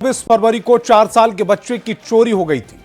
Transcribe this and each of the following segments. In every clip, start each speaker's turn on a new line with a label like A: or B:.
A: फरवरी को 4 साल के बच्चे की चोरी हो गई थी।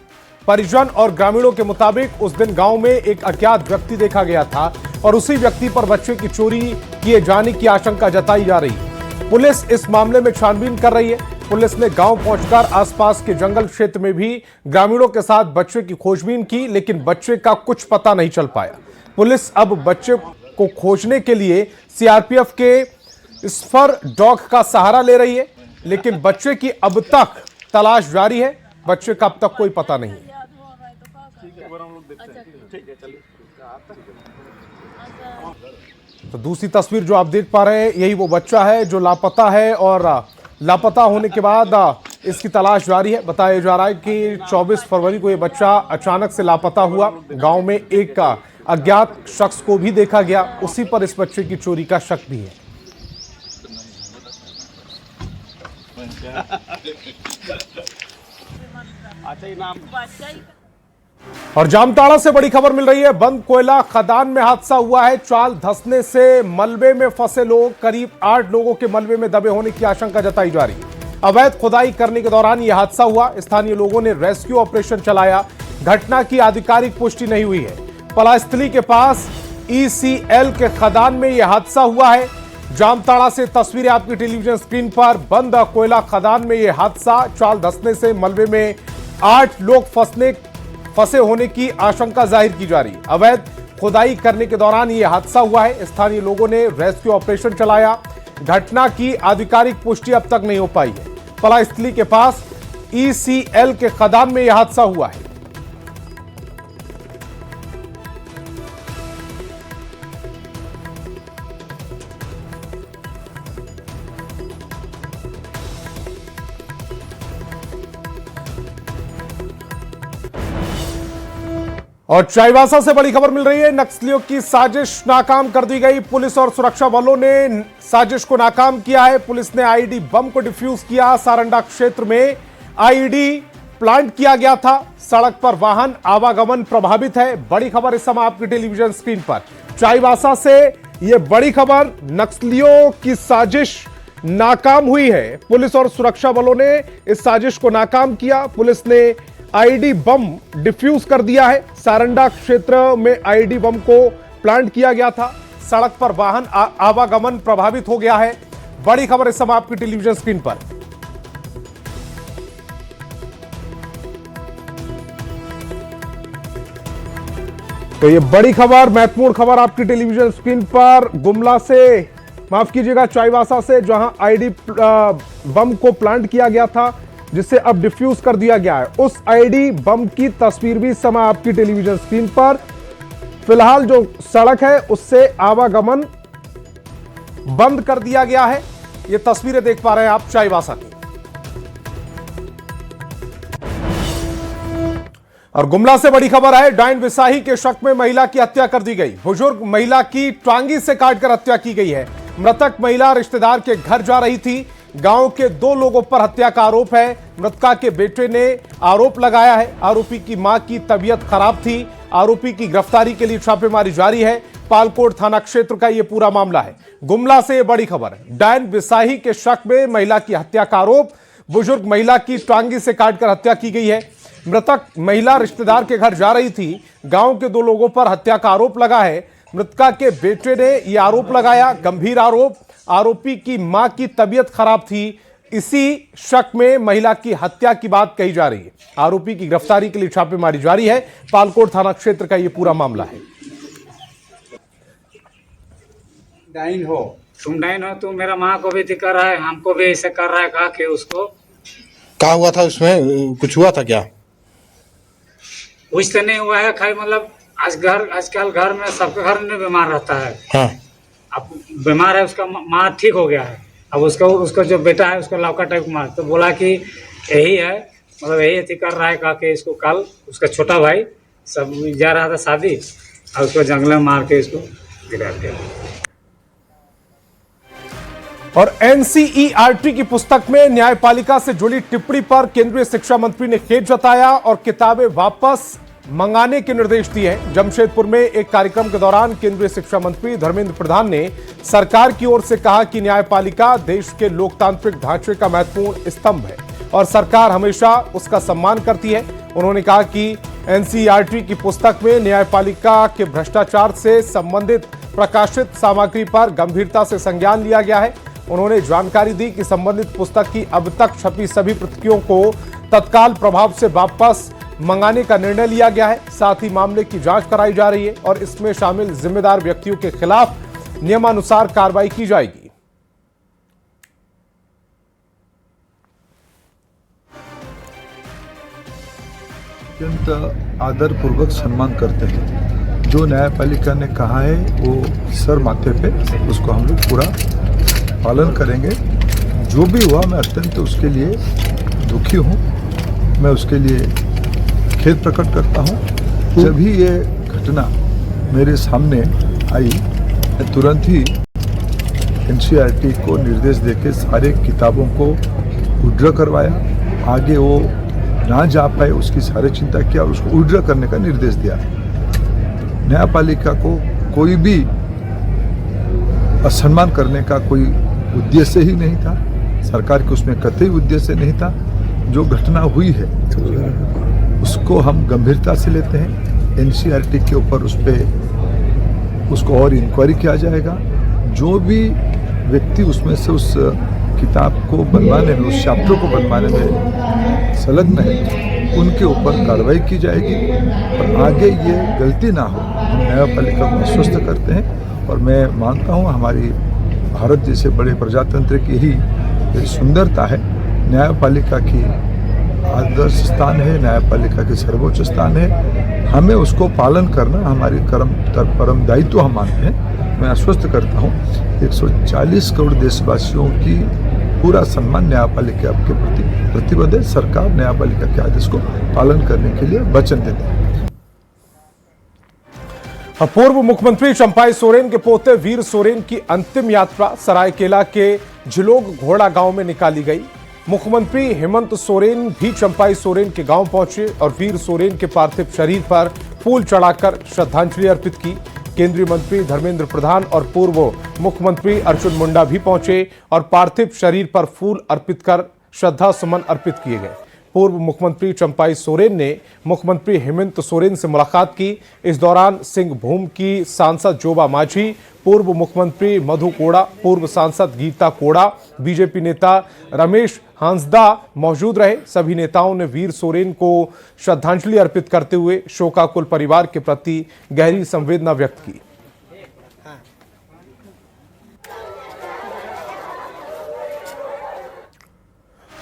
A: परिजन और ग्रामीणों के मुताबिक उस दिन गांव में एक अज्ञात व्यक्ति देखा गया था और उसी व्यक्ति पर बच्चे की चोरी किए जाने की आशंका जताई जा रही है। पुलिस इस मामले में छानबीन कर रही है। पुलिस ने गांव पहुंचकर आसपास के जंगल क्षेत्र में भी ग्रामीणों के साथ बच्चे की खोजबीन की, लेकिन बच्चे का कुछ पता नहीं चल पाया। पुलिस अब बच्चे को खोजने के लिए सीआरपीएफ के स्पर डॉग का सहारा ले रही है, लेकिन बच्चे की अब तक तलाश जारी है। बच्चे का अब तक कोई पता नहीं है। तो दूसरी तस्वीर जो आप देख पा रहे हैं, यही वो बच्चा है जो लापता है और लापता होने के बाद इसकी तलाश जारी है। बताया जा रहा है कि 24 फरवरी को यह बच्चा अचानक से लापता हुआ। गांव में एक अज्ञात शख्स को भी देखा गया, उसी पर इस बच्चे की चोरी का शक भी है। और जामताड़ा से बड़ी खबर मिल रही है। बंद कोयला खदान में हादसा हुआ है। चाल धंसने से मलबे में फंसे लोग, करीब 8 लोगों के मलबे में दबे होने की आशंका जताई जा रही है। अवैध खुदाई करने के दौरान यह हादसा हुआ। स्थानीय लोगों ने रेस्क्यू ऑपरेशन चलाया। घटना की आधिकारिक पुष्टि नहीं हुई है। पलास्थली के पास ईसीएल के खदान में यह हादसा हुआ है। जामताड़ा से तस्वीरें आपकी टेलीविजन स्क्रीन पर। बंद कोयला खदान में यह हादसा, चाल धंसने से मलबे में 8 लोग फंसे होने की आशंका जाहिर की जा रही है। अवैध खुदाई करने के दौरान यह हादसा हुआ है। स्थानीय लोगों ने रेस्क्यू ऑपरेशन चलाया। घटना की आधिकारिक पुष्टि अब तक नहीं हो पाई है। पलास्थली के पास ईसीएल के खदान में यह हादसा हुआ है। और चाईबासा से बड़ी खबर मिल रही है। नक्सलियों की साजिश नाकाम कर दी गई। पुलिस और सुरक्षा बलों ने साजिश को नाकाम किया है। पुलिस ने आईईडी बम को डिफ्यूज किया। सारंडा क्षेत्र में आईईडी प्लांट किया गया था। सड़क पर वाहन आवागमन प्रभावित है। बड़ी खबर इस समय आपकी टेलीविजन स्क्रीन पर। चाईबासा से यह बड़ी खबर, नक्सलियों की साजिश नाकाम हुई है। पुलिस और सुरक्षा बलों ने इस साजिश को नाकाम किया। पुलिस ने आईईडी बम डिफ्यूज कर दिया है। सारंडा क्षेत्र में आईईडी बम को प्लांट किया गया था। सड़क पर वाहन आवागमन प्रभावित हो गया है। बड़ी खबर इस समय आपकी टेलीविजन स्क्रीन पर। तो ये बड़ी खबर, महत्वपूर्ण खबर आपकी टेलीविजन स्क्रीन पर। गुमला से, माफ कीजिएगा, चाईबासा से, जहां आईईडी बम को प्लांट किया गया था, जिसे अब डिफ्यूज कर दिया गया है। उस आईईडी बम की तस्वीर भी समय आपकी टेलीविजन स्क्रीन पर। फिलहाल जो सड़क है उससे आवागमन बंद कर दिया गया है। ये तस्वीरें देख पा रहे हैं आप चाईबासा की। और गुमला से बड़ी खबर है। डायन विसाही के शक में महिला की हत्या कर दी गई। बुजुर्ग महिला की टांगी से काटकर हत्या की गई है। मृतक महिला रिश्तेदार के घर जा रही थी। गांव के 2 लोगों पर हत्या का आरोप है। मृतका के बेटे ने आरोप लगाया है। आरोपी की मां की तबीयत खराब थी। आरोपी की गिरफ्तारी के लिए छापेमारी जारी है। पालकोट थाना क्षेत्र का यह पूरा मामला है। गुमला से यह बड़ी खबर है। डायन विसाही के शक में महिला की हत्या का आरोप। बुजुर्ग महिला की टांगी से काटकर हत्या की गई है। मृतक महिला रिश्तेदार के घर जा रही थी। गांव के 2 लोगों पर हत्या का आरोप लगा है। मृतका के बेटे ने यह आरोप लगाया, गंभीर आरोप। आरोपी की मां की तबीयत खराब थी। इसी शक में महिला की हत्या की बात कही जा रही है। आरोपी की गिरफ्तारी के लिए छापेमारी जारी है। पालकोट थाना क्षेत्र का यह पूरा मामला है।
B: डाइन हो तुम मेरा माँ को भी कर रहा है, हमको भी ऐसे कर रहा है। कहा कि उसको
C: क्या हुआ था, उसमें कुछ हुआ था क्या?
B: कुछ तो नहीं हुआ है, खाली मतलब आजकल घर में सबके घर में बीमार रहता है।
C: हाँ।
B: अब बीमार है, उसका माँ ठीक हो गया है। अब उसका जो बेटा है उसको लौका टाइप मार, तो बोला कि यही है, मतलब यही अथी कर रहा है। कहा कि इसको कल उसका छोटा भाई सब जा रहा था शादी, और उसको जंगल में मार के इसको गिरा दिया।
A: और एनसीईआरटी की पुस्तक में न्यायपालिका से जुड़ी टिप्पणी पर केंद्रीय शिक्षा मंत्री ने खेद जताया और किताबें वापस मंगाने के निर्देश दिए हैं। जमशेदपुर में एक कार्यक्रम के दौरान केंद्रीय शिक्षा मंत्री धर्मेंद्र प्रधान ने सरकार की ओर से कहा कि न्यायपालिका देश के लोकतांत्रिक ढांचे का महत्वपूर्ण स्तंभ है। और सरकार हमेशा उसका सम्मान करती है। उन्होंने कहा कि एनसीईआरटी की पुस्तक में न्यायपालिका के भ्रष्टाचार से संबंधित प्रकाशित सामग्री पर गंभीरता से संज्ञान लिया गया है। उन्होंने जानकारी दी कि संबंधित पुस्तक की अब तक छपी सभी प्रतियों को तत्काल प्रभाव से वापस मंगाने का निर्णय लिया गया है। साथ ही मामले की जांच कराई जा रही है और इसमें शामिल जिम्मेदार व्यक्तियों के खिलाफ नियमानुसार कार्रवाई की जाएगी।
D: अत्यंत आदरपूर्वक सम्मान करते हैं। जो न्यायपालिका ने कहा है वो सर माथे पे, उसको हम लोग पूरा पालन करेंगे। जो भी हुआ मैं अत्यंत उसके लिए दुखी हूँ, मैं उसके लिए खेद प्रकट करता हूँ। जब ही ये घटना मेरे सामने आई, मैं तुरंत ही एनसीईआरटी को निर्देश देके सारे किताबों को विड्रॉ करवाया। आगे वो ना जा पाए उसकी सारी चिंता किया और उसको विड्रॉ करने का निर्देश दिया। न्यायपालिका को कोई भी असम्मान करने का कोई उद्देश्य ही नहीं था, सरकार के उसमें कतई उद्देश्य नहीं था। जो घटना हुई है उसको हम गंभीरता से लेते हैं। एनसीईआरटी के ऊपर उसको और इंक्वायरी किया जाएगा। जो भी व्यक्ति उसमें से उस किताब को बनवाने में, उस चैप्टर को बनवाने में संलग्न है, उनके ऊपर कार्रवाई की जाएगी और आगे ये गलती ना हो। हम न्यायपालिका को आश्वस्त करते हैं और मैं मानता हूँ हमारी भारत जैसे बड़े प्रजातंत्र की ही सुंदरता है। न्यायपालिका की आदर्श स्थान है, न्यायपालिका के सर्वोच्च स्थान है। हमें उसको पालन करना हमारी परम दायित्व हम मानते हैं। मैं आश्वस्त करता हूँ 140 करोड़ देशवासियों की पूरा सम्मान न्यायपालिका के प्रति प्रतिबद्ध है। सरकार न्यायपालिका के आदेश को पालन करने के लिए वचन देती है।
A: पूर्व मुख्यमंत्री चंपाई सोरेन के पोते वीर सोरेन की अंतिम यात्रा सरायकेला के झिलोग घोड़ा गांव में निकाली गई। मुख्यमंत्री हेमंत सोरेन भी चंपाई सोरेन के गांव पहुंचे और वीर सोरेन के पार्थिव शरीर पर फूल चढ़ाकर श्रद्धांजलि अर्पित की। केंद्रीय मंत्री धर्मेंद्र प्रधान और पूर्व मुख्यमंत्री अर्जुन मुंडा भी पहुंचे और पार्थिव शरीर पर फूल अर्पित कर श्रद्धा सुमन अर्पित किए गए। पूर्व मुख्यमंत्री चंपाई सोरेन ने मुख्यमंत्री हेमंत सोरेन से मुलाकात की। इस दौरान सिंहभूम की सांसद जोबा माझी, पूर्व मुख्यमंत्री मधु कोड़ा, पूर्व सांसद गीता कोड़ा, बीजेपी नेता रमेश हांसदा मौजूद रहे। सभी नेताओं ने वीर सोरेन को श्रद्धांजलि अर्पित करते हुए शोकाकुल परिवार के प्रति गहरी संवेदना व्यक्त की।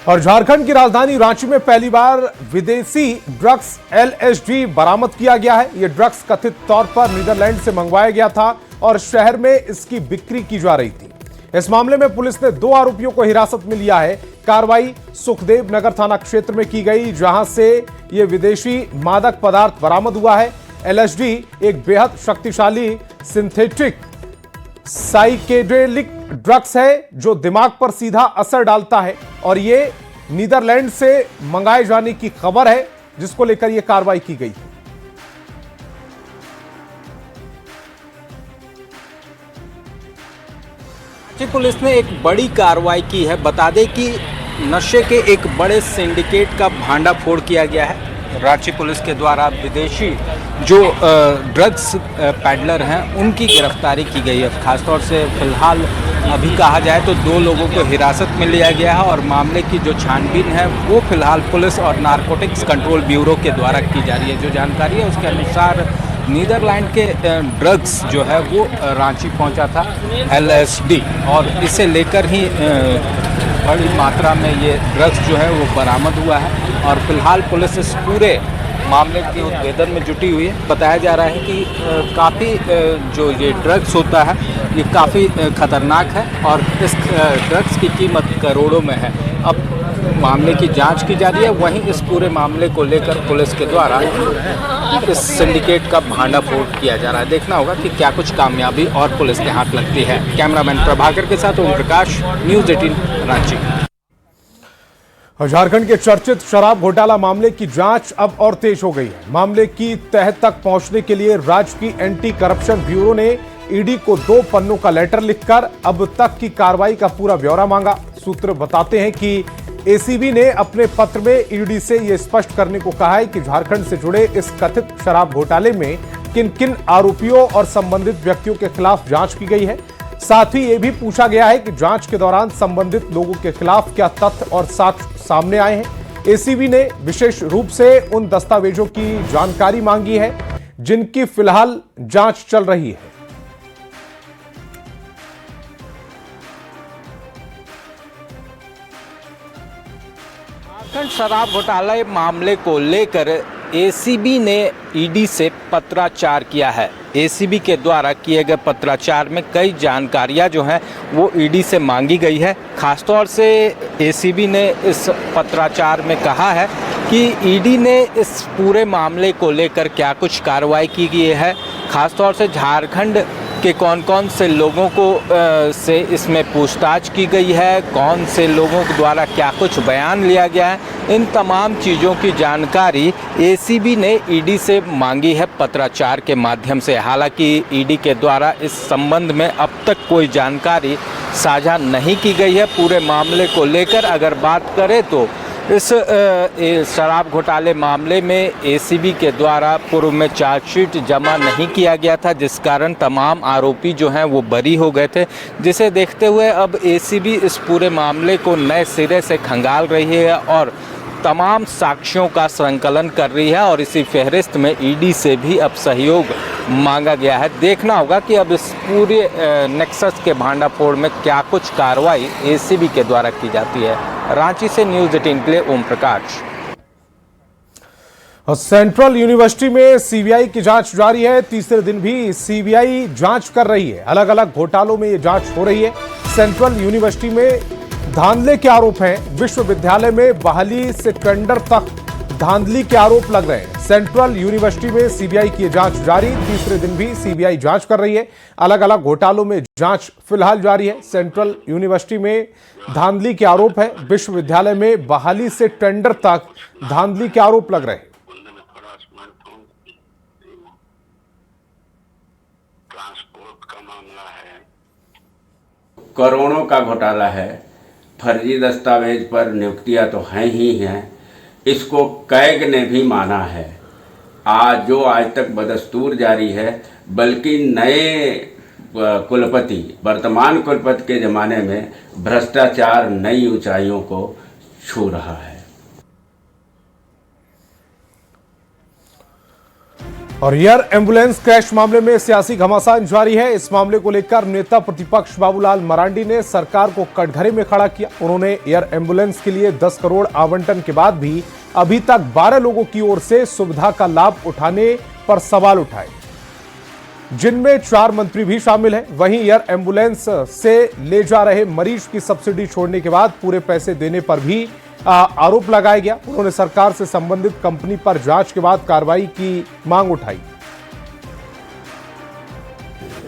A: और झारखंड की राजधानी रांची में पहली बार विदेशी ड्रग्स LSD बरामद किया गया है। यह ड्रग्स कथित तौर पर नीदरलैंड से मंगवाया गया था और शहर में इसकी बिक्री की जा रही थी। इस मामले में पुलिस ने 2 आरोपियों को हिरासत में लिया है। कार्रवाई सुखदेव नगर थाना क्षेत्र में की गई, जहां से यह विदेशी मादक पदार्थ बरामद हुआ है। LSD एक बेहद शक्तिशाली सिंथेटिक साइकेडेलिक ड्रग्स है जो दिमाग पर सीधा असर डालता है और ये नीदरलैंड से मंगाए जाने की खबर है, जिसको लेकर यह कार्रवाई की गई है।
E: पुलिस ने एक बड़ी कार्रवाई की है। बता दें कि नशे के एक बड़े सिंडिकेट का भांडाफोड़ किया गया है। रांची पुलिस के द्वारा विदेशी जो ड्रग्स पैडलर हैं उनकी गिरफ्तारी की गई है। खासतौर से फिलहाल अभी कहा जाए तो 2 लोगों को हिरासत में लिया गया है और मामले की जो छानबीन है वो फिलहाल पुलिस और नारकोटिक्स कंट्रोल ब्यूरो के द्वारा की जा रही है। जो जानकारी है उसके अनुसार नीदरलैंड के ड्रग्स जो है वो रांची पहुंचा था LSD और इसे लेकर ही बड़ी मात्रा में ये ड्रग्स जो है वो बरामद हुआ है और फिलहाल पुलिस इस पूरे मामले के उद्भेदन में जुटी हुई है। बताया जा रहा है कि काफ़ी जो ये ड्रग्स होता है ये काफ़ी खतरनाक है और इस ड्रग्स की कीमत करोड़ों में है। अब मामले की जांच की जा रही है। वहीं इस पूरे मामले को लेकर पुलिस के द्वारा इस सिंडिकेट का भांडाफोड़ किया जा रहा है। देखना होगा कि क्या कुछ कामयाबी और पुलिस के हाथ लगती है। कैमरामैन प्रभाकर के साथ ओम प्रकाश, न्यूज़ 18 रांची।
A: झारखंड के चर्चित शराब घोटाला मामले की जांच अब और तेज हो गई है। मामले की तह तक पहुंचने के लिए राज्य की एंटी करप्शन ब्यूरो ने ईडी को 2 पन्नों का लेटर लिखकर अब तक की कार्रवाई का पूरा ब्यौरा मांगा। सूत्र बताते हैं कि एसीबी ने अपने पत्र में ईडी से यह स्पष्ट करने को कहा है कि झारखंड से जुड़े इस कथित शराब घोटाले में किन किन आरोपियों और संबंधित व्यक्तियों के खिलाफ जांच की गई है। साथ ही यह भी पूछा गया है कि जांच के दौरान संबंधित लोगों के खिलाफ क्या तथ्य और साक्ष्य सामने आए हैं। एसीबी ने विशेष रूप से उन दस्तावेजों की जानकारी मांगी है जिनकी फिलहाल जांच चल रही है।
E: झारखंड शराब घोटाला मामले को लेकर एसीबी ने ईडी से पत्राचार किया है। एसीबी के द्वारा किए गए पत्राचार में कई जानकारियां जो हैं वो ईडी से मांगी गई है। खासतौर से एसीबी ने इस पत्राचार में कहा है कि ईडी ने इस पूरे मामले को लेकर क्या कुछ कार्रवाई की गई है। खासतौर से झारखंड के कौन कौन से लोगों को से इसमें पूछताछ की गई है, कौन से लोगों के द्वारा क्या कुछ बयान लिया गया है, इन तमाम चीज़ों की जानकारी एसीबी ने ईडी से मांगी है पत्राचार के माध्यम से। हालांकि ईडी के द्वारा इस संबंध में अब तक कोई जानकारी साझा नहीं की गई है। पूरे मामले को लेकर अगर बात करें तो इस शराब घोटाले मामले में एसीबी के द्वारा पूर्व में चार्जशीट जमा नहीं किया गया था, जिस कारण तमाम आरोपी जो हैं वो बरी हो गए थे, जिसे देखते हुए अब एसीबी इस पूरे मामले को नए सिरे से खंगाल रही है और तमाम साक्ष्यों का संकलन कर रही है और इसी फहरिस्त में ईडी से भी अब सहयोग मांगा गया है। देखना होगा कि अब इस पूरे नेक्सस के भांडाफोड़ में क्या कुछ कार्रवाई एसीबी के द्वारा की जाती है। रांची से न्यूज़ 18 के लिए ओम प्रकाश।
A: सेंट्रल यूनिवर्सिटी में सीबीआई की जांच जारी है। तीसरे दिन भी सीबीआई जांच कर रही है। अलग अलग घोटालों में यह जांच हो रही है। सेंट्रल यूनिवर्सिटी में धांधले के आरोप हैं। विश्वविद्यालय में बहाली से टेंडर तक धांधली के आरोप लग रहे हैं। सेंट्रल यूनिवर्सिटी में सीबीआई की जांच जारी। तीसरे दिन भी सीबीआई जांच कर रही है। अलग अलग घोटालों में जांच फिलहाल जारी है। सेंट्रल यूनिवर्सिटी में धांधली के आरोप है। विश्वविद्यालय में बहाली से टेंडर तक धांधली के आरोप लग रहे हैं।
F: करोड़ों का घोटाला है। फर्जी दस्तावेज पर नियुक्तियां तो हैं ही हैं। इसको कैग ने भी माना है। आज तक बदस्तूर जारी है, बल्कि नए कुलपति, वर्तमान कुलपति के ज़माने में भ्रष्टाचार नई ऊंचाइयों को छू रहा है।
A: और एयर एम्बुलेंस क्रैश मामले में सियासी घमासान जारी है। इस मामले को लेकर नेता प्रतिपक्ष बाबूलाल मरांडी ने सरकार को कटघरे में खड़ा किया। उन्होंने एयर एम्बुलेंस के लिए 10 करोड़ आवंटन के बाद भी अभी तक 12 लोगों की ओर से सुविधा का लाभ उठाने पर सवाल उठाए, जिनमें 4 मंत्री भी शामिल हैं। वहीं एयर एम्बुलेंस से ले जा रहे मरीज की सब्सिडी छोड़ने के बाद पूरे पैसे देने पर भी आरोप लगाया गया। उन्होंने सरकार से संबंधित कंपनी पर जांच के बाद कार्रवाई की मांग उठाई।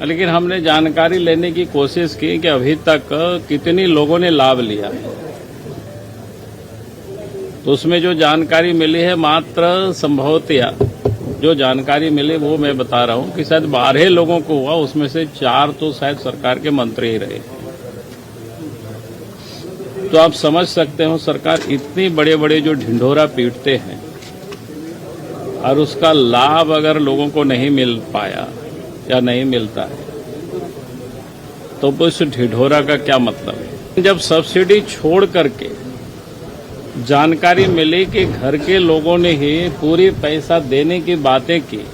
G: लेकिन हमने जानकारी लेने की कोशिश की कि अभी तक कितने लोगों ने लाभ लिया, तो उसमें जो जानकारी मिली है मात्र संभवतः जो जानकारी मिली वो मैं बता रहा हूं कि शायद 12 लोगों को हुआ, उसमें से 4 तो शायद सरकार के मंत्री ही रहे। तो आप समझ सकते हो सरकार इतनी बड़े बड़े जो ढिंढोरा पीटते हैं और उसका लाभ अगर लोगों को नहीं मिल पाया या नहीं मिलता है तो उस ढिंढोरा का क्या मतलब है। जब सब्सिडी छोड़ करके जानकारी मिली कि घर के लोगों ने ही पूरी पैसा देने की बातें की,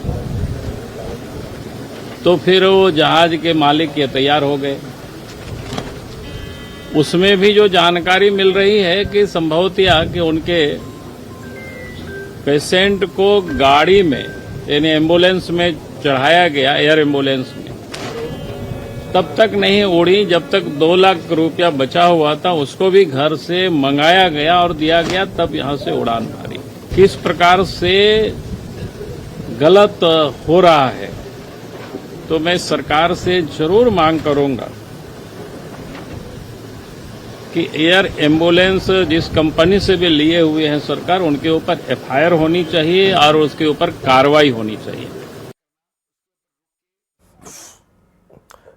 G: तो फिर वो जहाज के मालिक ये तैयार हो गए। उसमें भी जो जानकारी मिल रही है कि संभवतः कि उनके पेशेंट को गाड़ी में यानी एम्बुलेंस में चढ़ाया गया, एयर एम्बुलेंस में, तब तक नहीं उड़ी जब तक 2 लाख रुपया बचा हुआ था, उसको भी घर से मंगाया गया और दिया गया, तब यहां से उड़ान भरी। किस प्रकार से गलत हो रहा है, तो मैं सरकार से जरूर मांग करूंगा कि एयर एम्बुलेंस जिस कंपनी से भी लिए हुए हैं सरकार, उनके ऊपर एफआईआर होनी चाहिए और उसके ऊपर कार्रवाई होनी चाहिए।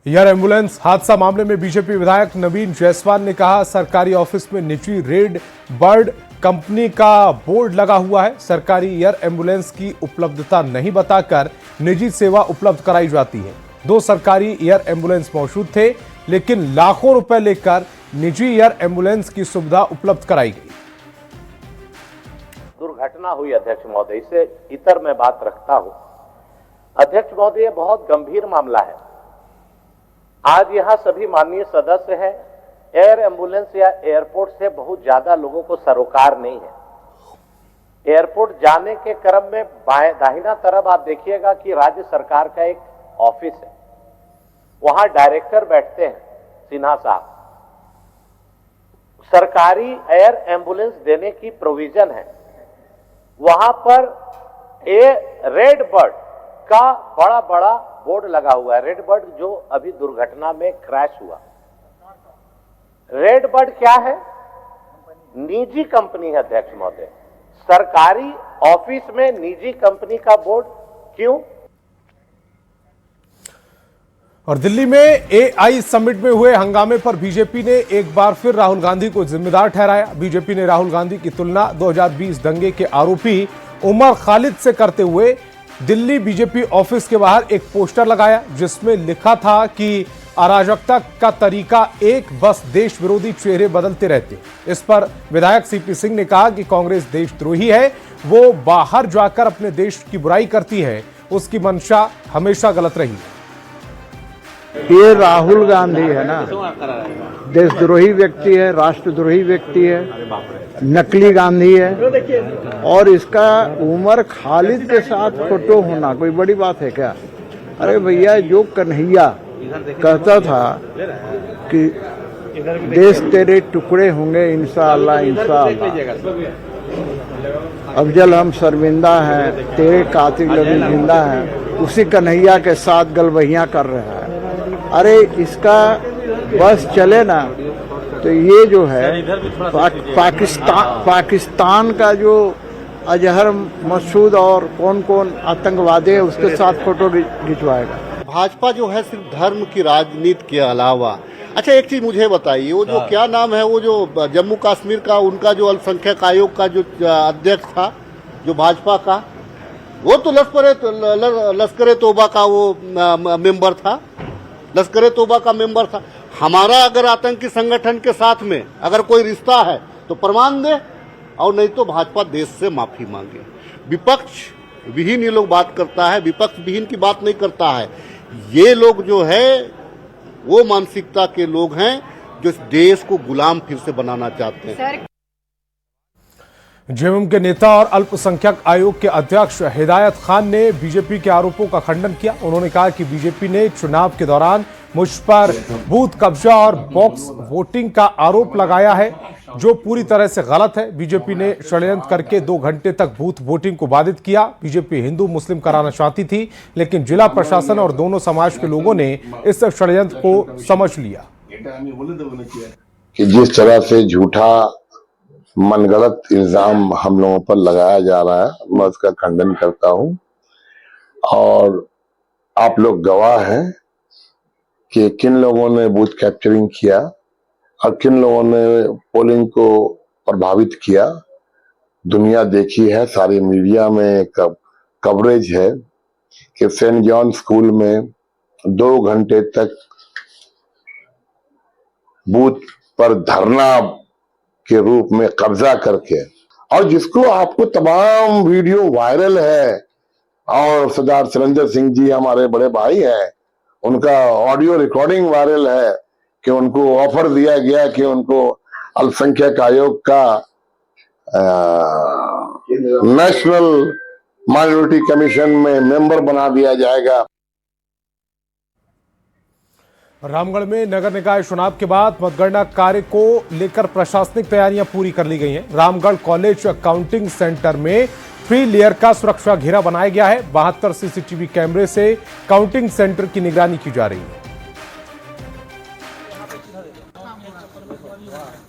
A: एयर एम्बुलेंस हादसा मामले में बीजेपी विधायक नवीन जायसवाल ने कहा, सरकारी ऑफिस में निजी रेड बर्ड कंपनी का बोर्ड लगा हुआ है। सरकारी एयर एम्बुलेंस की उपलब्धता नहीं बताकर निजी सेवा उपलब्ध कराई जाती है। 2 सरकारी एयर एम्बुलेंस मौजूद थे, लेकिन लाखों रुपए लेकर निजी एयर एम्बुलेंस की सुविधा उपलब्ध कराई गई।
H: दुर्घटना हुई अध्यक्ष महोदय, इससे इतर मैं बात रखता हूं। अध्यक्ष महोदय, बहुत गंभीर मामला है। आज यहां सभी माननीय सदस्य हैं। एयर एम्बुलेंस या एयरपोर्ट से बहुत ज्यादा लोगों को सरोकार नहीं है। एयरपोर्ट जाने के क्रम में दाहिना तरफ आप देखिएगा कि राज्य सरकार का एक ऑफिस है, वहां डायरेक्टर बैठते हैं, सिन्हा साहब। सरकारी एयर एम्बुलेंस देने की प्रोविजन है। वहां पर रेड बर्ड का बड़ा बड़ा बोर्ड लगा हुआ है। रेड बर्ड जो अभी दुर्घटना में क्रैश हुआ। रेड बर्ड क्या है? निजी कंपनी है अध्यक्ष महोदय। सरकारी ऑफिस में निजी कंपनी का बोर्ड क्यों?
A: और दिल्ली में एआई समिट में हुए हंगामे पर बीजेपी ने एक बार फिर राहुल गांधी को जिम्मेदार ठहराया। बीजेपी ने राहुल गांधी की तुलना 2020 दंगे के आरोपी उमर खालिद से करते हुए दिल्ली बीजेपी ऑफिस के बाहर एक पोस्टर लगाया, जिसमें लिखा था कि अराजकता का तरीका एक, बस देश विरोधी चेहरे बदलते रहते। इस पर विधायक सीपी सिंह ने कहा कि कांग्रेस देशद्रोही है, वो बाहर जाकर अपने देश की बुराई करती है, उसकी मंशा हमेशा गलत रही है।
I: ये राहुल गांधी है ना, देशद्रोही व्यक्ति है, राष्ट्रद्रोही व्यक्ति है, नकली गांधी है। और इसका उमर खालिद के साथ फोटो होना कोई बड़ी बात है क्या? अरे भैया, जो कन्हैया कहता था कि देश तेरे टुकड़े होंगे इंशाअल्लाह इंशाअल्लाह, अफजल हम शर्मिंदा हैं, तेरे कातिल अभी जिंदा हैं, उसी कन्हैया के साथ गलबहियां कर रहा है। अरे इसका बस चले ना तो ये जो है पाकिस्तान का जो अजहर मसूद और कौन कौन आतंकवादी है उसके साथ फोटो खिंचवाएगा।
J: भाजपा जो है सिर्फ धर्म की राजनीति के अलावा, अच्छा एक चीज मुझे बताइए, वो जो क्या नाम है, वो जो जम्मू कश्मीर का उनका जो अल्पसंख्यक आयोग का जो अध्यक्ष था जो भाजपा का, वो तो लश्कर तोबा का वो मेंबर था, लश्कर तोबा का मेंबर था। हमारा अगर आतंकी संगठन के साथ में अगर कोई रिश्ता है तो प्रमाण दे, और नहीं तो भाजपा देश से माफी मांगे। विपक्ष विहीन ये लोग बात करता है, विपक्ष विहीन की बात नहीं करता है। ये लोग जो है वो मानसिकता के लोग हैं जो इस देश को गुलाम फिर से बनाना चाहते हैं।
A: जेएमएम के नेता और अल्पसंख्यक आयोग के अध्यक्ष हिदायत खान ने बीजेपी के आरोपों का खंडन किया। उन्होंने कहा कि बीजेपी ने चुनाव के दौरान मुझ पर बूथ कब्जा और बॉक्स वोटिंग का आरोप लगाया है, जो पूरी तरह से गलत है। बीजेपी ने षड्यंत्र करके 2 घंटे तक बूथ वोटिंग को बाधित किया। बीजेपी हिंदू मुस्लिम कराना चाहती थी, लेकिन जिला प्रशासन और दोनों समाज के लोगों ने इस षड्यंत्र को समझ लिया।
K: कि जिस तरह से झूठा मनगढ़ंत इल्जाम हम लोगों पर लगाया जा रहा है, मैं उसका खंडन करता हूं। और आप लोग गवाह हैं कि किन लोगों ने बूथ कैप्चरिंग किया और किन लोगों ने पोलिंग को प्रभावित किया। दुनिया देखी है, सारी मीडिया में कवरेज है कि सेंट जॉन स्कूल में 2 घंटे तक बूथ पर धरना के रूप में कब्जा करके, और जिसको आपको तमाम वीडियो वायरल है, और सरदार सुरेंद्र सिंह जी हमारे बड़े भाई हैं, उनका ऑडियो रिकॉर्डिंग वायरल है कि उनको ऑफर दिया गया कि उनको अल्पसंख्यक आयोग का नेशनल माइनॉरिटी कमीशन में मेंबर बना दिया जाएगा।
A: रामगढ़ में नगर निकाय चुनाव के बाद मतगणना कार्य को लेकर प्रशासनिक तैयारियां पूरी कर ली गई हैं। रामगढ़ कॉलेज काउंटिंग सेंटर में 3 लेयर का सुरक्षा घेरा बनाया गया है। 72 सीसीटीवी कैमरे से काउंटिंग सेंटर की निगरानी की जा रही है।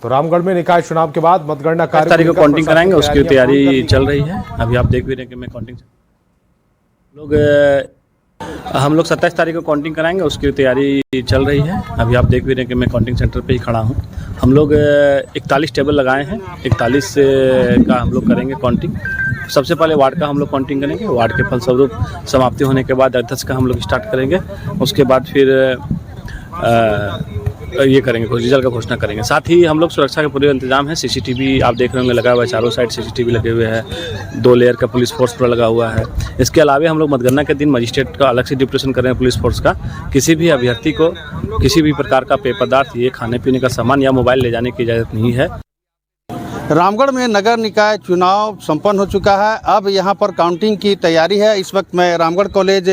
A: तो रामगढ़ में निकाय चुनाव के बाद मतगणना कार्य
L: को काउंटिंग कराएंगे, उसकी तैयारी चल रही है। अभी आप देख भी रहे हैं कि मैं काउंटिंग लोग हम लोग 27 तारीख को काउंटिंग कराएंगे, उसकी तैयारी चल रही है। अभी आप देख भी रहे हैं कि मैं काउंटिंग सेंटर पे ही खड़ा हूँ। हम लोग 41 टेबल लगाए हैं, 41 का हम लोग करेंगे काउंटिंग। सबसे पहले वार्ड का हम लोग काउंटिंग करेंगे, वार्ड के फलस्वरूप समाप्ति होने के बाद अध्यक्ष का हम लोग स्टार्ट करेंगे, उसके बाद फिर ये करेंगे, रिजल्ट का घोषणा करेंगे। साथ ही हम लोग सुरक्षा के पूरे इंतजाम है। सीसीटीवी आप देख रहे होंगे लगा हुआ है, चारों साइड सीसीटीवी लगे हुए हैं, 2 लेयर का पुलिस फोर्स पूरा लगा हुआ है। इसके अलावा हम लोग मतगणना के दिन मजिस्ट्रेट का अलग से डिप्यूटेशन कर रहे हैं पुलिस फोर्स का। किसी भी अभ्यर्थी को किसी भी प्रकार का पेय पदार्थ, ये खाने पीने का सामान या मोबाइल ले जाने की इजाज़त नहीं है।
I: रामगढ़ में नगर निकाय चुनाव संपन्न हो चुका है। अब यहाँ पर काउंटिंग की तैयारी है। इस वक्त मैं रामगढ़ कॉलेज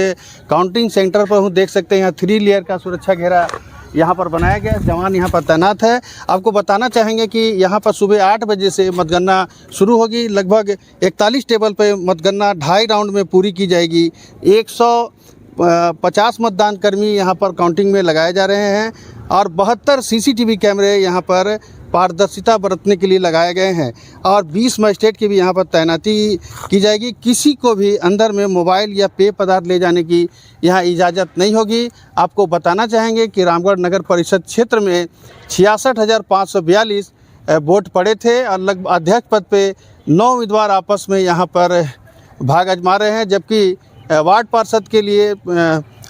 I: काउंटिंग सेंटर पर हूँ। देख सकते हैं यहाँ 3 लेयर का सुरक्षा घेरा यहाँ पर बनाया गया, जवान यहाँ पर तैनात है। आपको बताना चाहेंगे कि यहाँ पर सुबह 8 बजे से मतगणना शुरू होगी। लगभग 41 टेबल पे मतगणना 2.5 राउंड में पूरी की जाएगी। 150 मतदान कर्मी यहाँ पर काउंटिंग में लगाए जा रहे हैं और 72 सीसीटीवी कैमरे यहाँ पर पारदर्शिता बरतने के लिए लगाए गए हैं और 20 मजिस्ट्रेट की भी यहाँ पर तैनाती की जाएगी। किसी को भी अंदर में मोबाइल या पेय पदार्थ ले जाने की यहाँ इजाज़त नहीं होगी। आपको बताना चाहेंगे कि रामगढ़ नगर परिषद क्षेत्र में 66,542 वोट पड़े थे और लगभग अध्यक्ष पद पे 9 उम्मीदवार आपस में यहाँ पर भाग आजमा रहे हैं, जबकि वार्ड पार्षद के लिए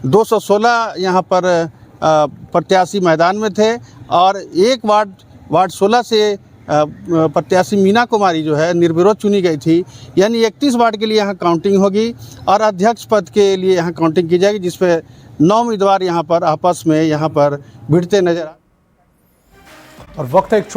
I: 216 यहाँ पर प्रत्याशी मैदान में थे और एक वार्ड 16 से प्रत्याशी मीना कुमारी जो है निर्विरोध चुनी गई थी। यानी 31 वार्ड के लिए यहाँ काउंटिंग होगी और अध्यक्ष पद के लिए यहाँ काउंटिंग की जाएगी, जिस पे 9 उम्मीदवार यहाँ पर आपस में यहाँ पर भिड़ते नजर आ।
A: और वक्त है एक